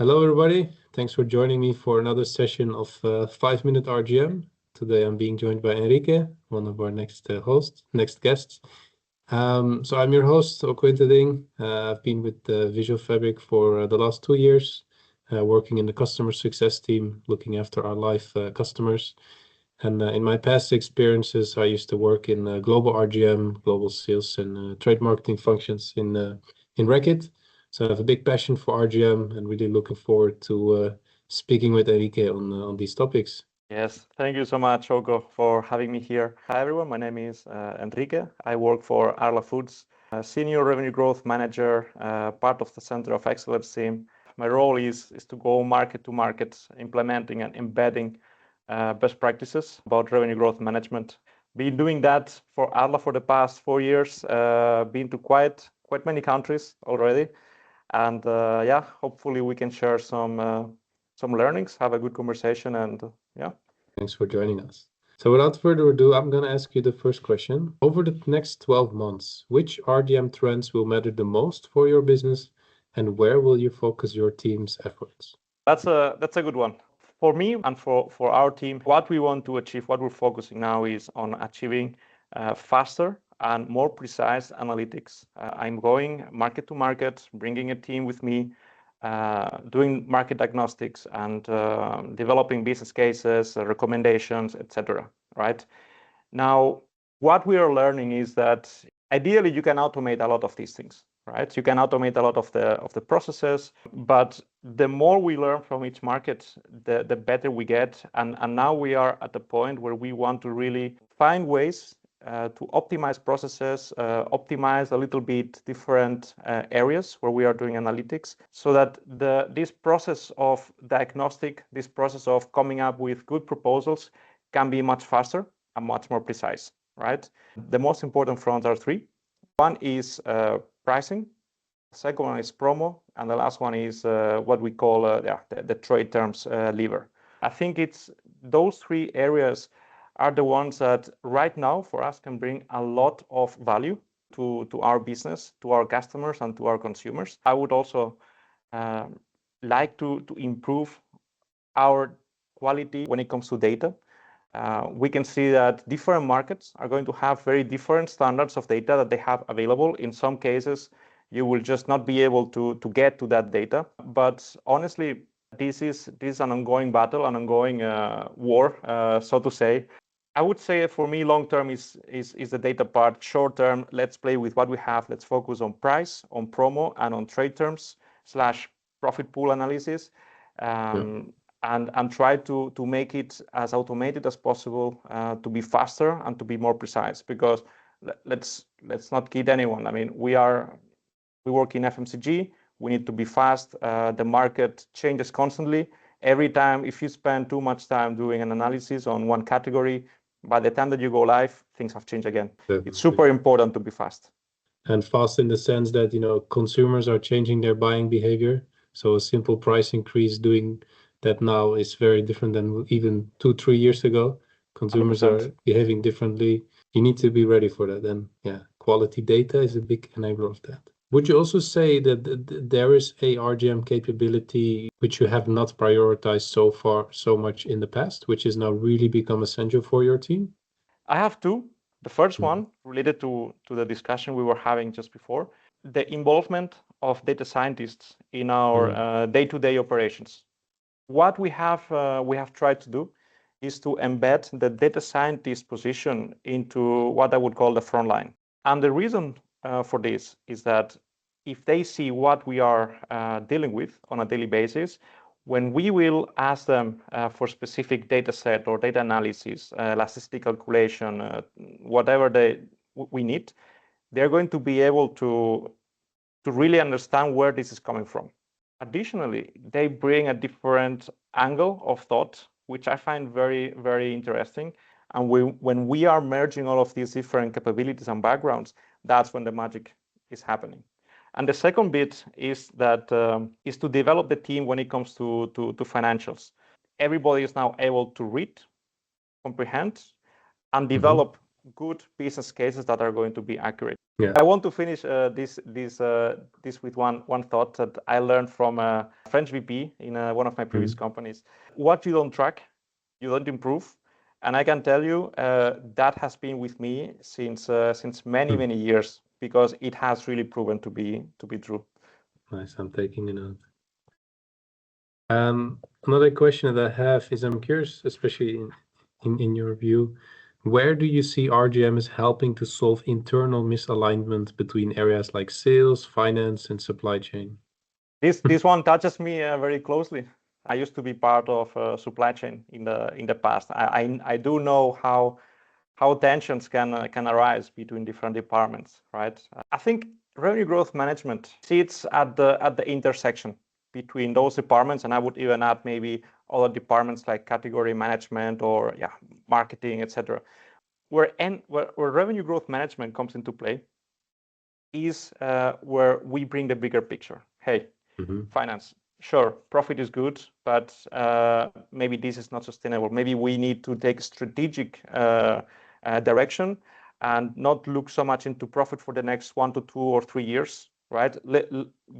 Hello, everybody. Thanks for joining me for another session of 5 Minute RGM. Today I'm being joined by Enrique, one of our next guests. So I'm your host, Ding. I've been with Visual Fabric for the last 2 years, working in the customer success team, looking after our live customers. And in my past experiences, I used to work in global RGM, global sales, and trade marketing functions in Reckitt. So I have a big passion for RGM and really looking forward to speaking with Enrique on these topics. Yes, thank you so much, Oko, for having me here. Hi, everyone. My name is Enrique. I work for Arla Foods, Senior Revenue Growth Manager, part of the Center of Excellence team. My role is to go market to market, implementing and embedding best practices about revenue growth management. Been doing that for Arla for the past 4 years. Been to quite many countries already, and hopefully we can share some learnings, have a good conversation, and yeah. Thanks for joining us. So without further ado, I'm going to ask you the first question. Over the next 12 months, which RGM trends will matter the most for your business, and where will you focus your team's efforts? That's a good one. For me and for our team, what we want to achieve, what we're focusing now is on achieving faster and more precise analytics. I'm going market to market, bringing a team with me, doing market diagnostics and developing business cases, recommendations, etc. Right now, what we are learning is that ideally you can automate a lot of these things. Right, you can automate a lot of the processes, but the more we learn from each market, the better we get. And now we are at the point where we want to really find ways to optimize processes, optimize a little bit different areas where we are doing analytics, so that this process of diagnostic, this process of coming up with good proposals can be much faster and much more precise. Right, the most important fronts are three. One is pricing, the second one is promo, and the last one is what we call the trade terms lever. I think it's those three areas are the ones that right now for us can bring a lot of value to our business, to our customers, and to our consumers. I would also like to improve our quality when it comes to data. We can see that different markets are going to have very different standards of data that they have available. In some cases, you will just not be able to get to that data. But honestly, this is an ongoing battle, an ongoing war, so to say. I would say for me, long term is the data part. Short term, let's play with what we have. Let's focus on price, on promo, and on trade terms / profit pool analysis. And try to make it as automated as possible, to be faster and to be more precise. Because let's not kid anyone. I mean, we work in FMCG. We need to be fast. The market changes constantly. Every time, if you spend too much time doing an analysis on one category, by the time that you go live, things have changed again. Definitely. It's super important to be fast. And fast in the sense that consumers are changing their buying behavior. So a simple price increase doing that now is very different than even 2-3 years ago. Consumers 100%. Are behaving differently. You need to be ready for that. And quality data is a big enabler of that. Would you also say that there is a RGM capability which you have not prioritized so much in the past, which is now really become essential for your team? I have two. The first one related to the discussion we were having just before, the involvement of data scientists in our day-to-day operations. What we have tried to do is to embed the data scientist position into what I would call the front line. And the reason for this is that if they see what we are dealing with on a daily basis, when we will ask them for specific data set or data analysis, elasticity calculation, whatever we need, they're going to be able to really understand where this is coming from. Additionally, they bring a different angle of thought, which I find very, very interesting. And when we are merging all of these different capabilities and backgrounds, that's when the magic is happening. And the second bit is to develop the team when it comes to financials. Everybody is now able to read, comprehend, and develop good business cases that are going to be accurate. Yeah. I want to finish this with one thought that I learned from a French VP in one of my previous companies. What you don't track, you don't improve. And I can tell you that has been with me since many years, because it has really proven to be true. Nice. I'm taking a note. Another question that I have is, I'm curious, especially in your view, where do you see RGM as helping to solve internal misalignment between areas like sales, finance, and supply chain? This one touches me very closely. I used to be part of supply chain in the past. I do know how tensions can arise between different departments, right? I think revenue growth management sits at the intersection between those departments, and I would even add maybe other departments like category management or marketing, etc. Where revenue growth management comes into play is where we bring the bigger picture. Hey, finance, sure, profit is good, but maybe this is not sustainable. Maybe we need to take strategic direction and not look so much into profit for the next 1 to 2 or 3 years, right?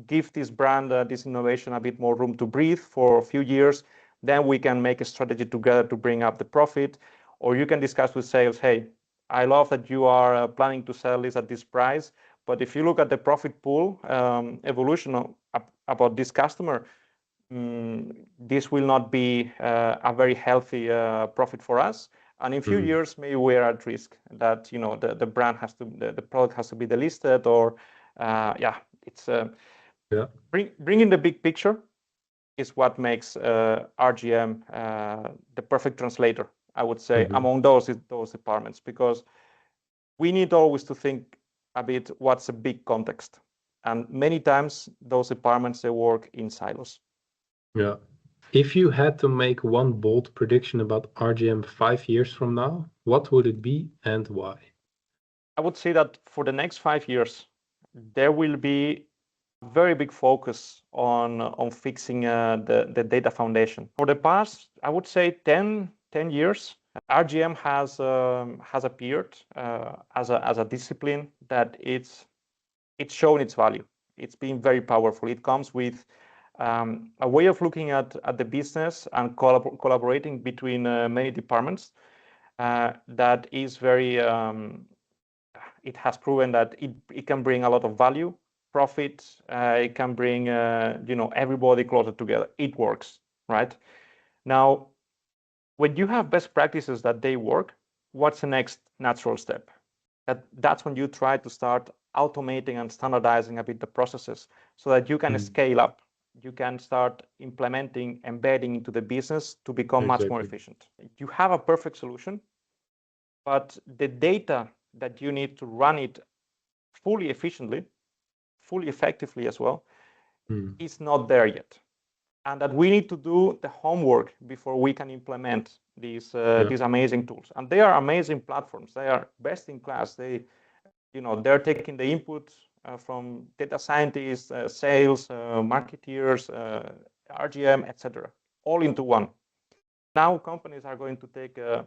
Give this brand, this innovation a bit more room to breathe for a few years. Then we can make a strategy together to bring up the profit. Or you can discuss with sales, hey, I love that you are planning to sell this at this price, but if you look at the profit pool evolution about this customer, this will not be a very healthy profit for us. And in a few years, maybe we're at risk that the brand has to, the product has to be delisted, or it's bringing the big picture is what makes RGM the perfect translator, I would say, among those departments, because we need always to think a bit what's a big context, and many times those departments, they work in silos. Yeah. If you had to make one bold prediction about RGM 5 years from now, what would it be and why? I would say that for the next 5 years, there will be a very big focus on fixing the data foundation. For the past, I would say 10 years, RGM has appeared as a discipline that it's shown its value. It's been very powerful. It comes with a way of looking at the business and collaborating between many departments that is very, it has proven that it can bring a lot of value, profit, it can bring everybody closer together. It works, right? Now, when you have best practices that they work, what's the next natural step? That's when you try to start automating and standardizing a bit the processes so that you can scale up. You can start implementing, embedding into the business to become much more efficient. You have a perfect solution, but the data that you need to run it fully efficiently, fully effectively as well, is not there yet. And that we need to do the homework before we can implement these amazing tools. And they are amazing platforms. They are best in class. They're taking the input from data scientists, sales, marketeers, RGM, etc., all into one. Now companies are going to take a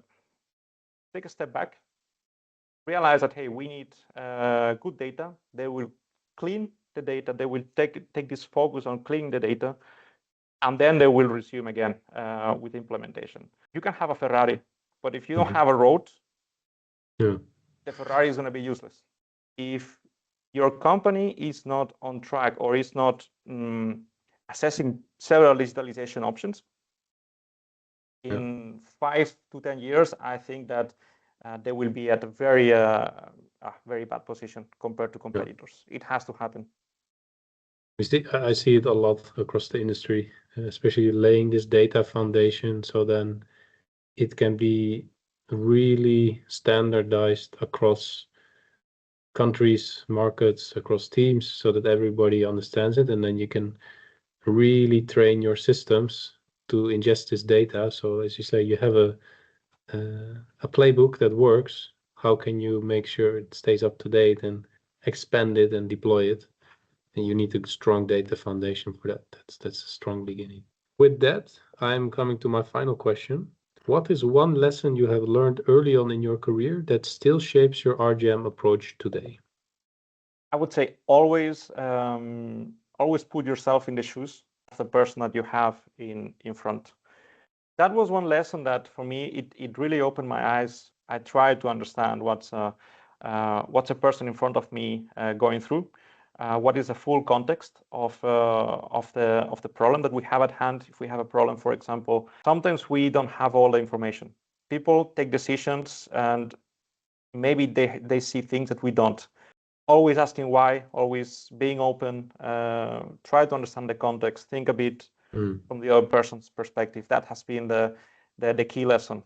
step back, realize that, hey, we need good data. They will clean the data. They will take this focus on cleaning the data, and then they will resume again with implementation. You can have a Ferrari, but if you don't have a road, the Ferrari is going to be useless. If your company is not on track or is not assessing several digitalization options, in 5 to 10 years, I think that they will be at a very bad position compared to competitors. It has to happen. I see it a lot across the industry, especially laying this data foundation, so then it can be really standardized across countries, markets, across teams, so that everybody understands it, and then you can really train your systems to ingest this data. So as you say, you have a playbook that works. How can you make sure it stays up to date and expand it and deploy it? And you need a strong data foundation for that. That's a strong beginning. With that, I'm coming to my final question. What is one lesson you have learned early on in your career that still shapes your RGM approach today? I would say always put yourself in the shoes of the person that you have in front. That was one lesson that for me it really opened my eyes. I tried to understand what's a person in front of me going through. What is the full context of the problem that we have at hand? If we have a problem, for example, sometimes we don't have all the information. People take decisions and maybe they see things that we don't. Always asking why, always being open, try to understand the context, think a bit from the other person's perspective. That has been the key lesson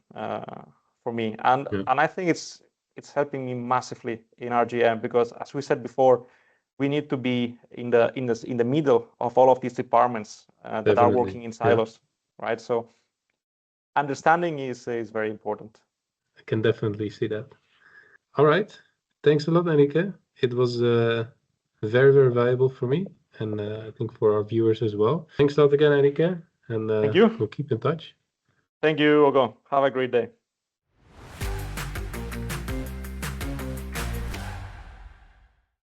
for me, and I think it's helping me massively in RGM, because as we said before, we need to be in the middle of all of these departments that are working in silos, right? So understanding is very important. I can definitely see that. All right, thanks a lot, Enrique. It was very, very valuable for me, and I think for our viewers as well. Thanks a lot again, Enrique, and Thank you. We'll keep in touch. Thank you, Ogo. Have a great day.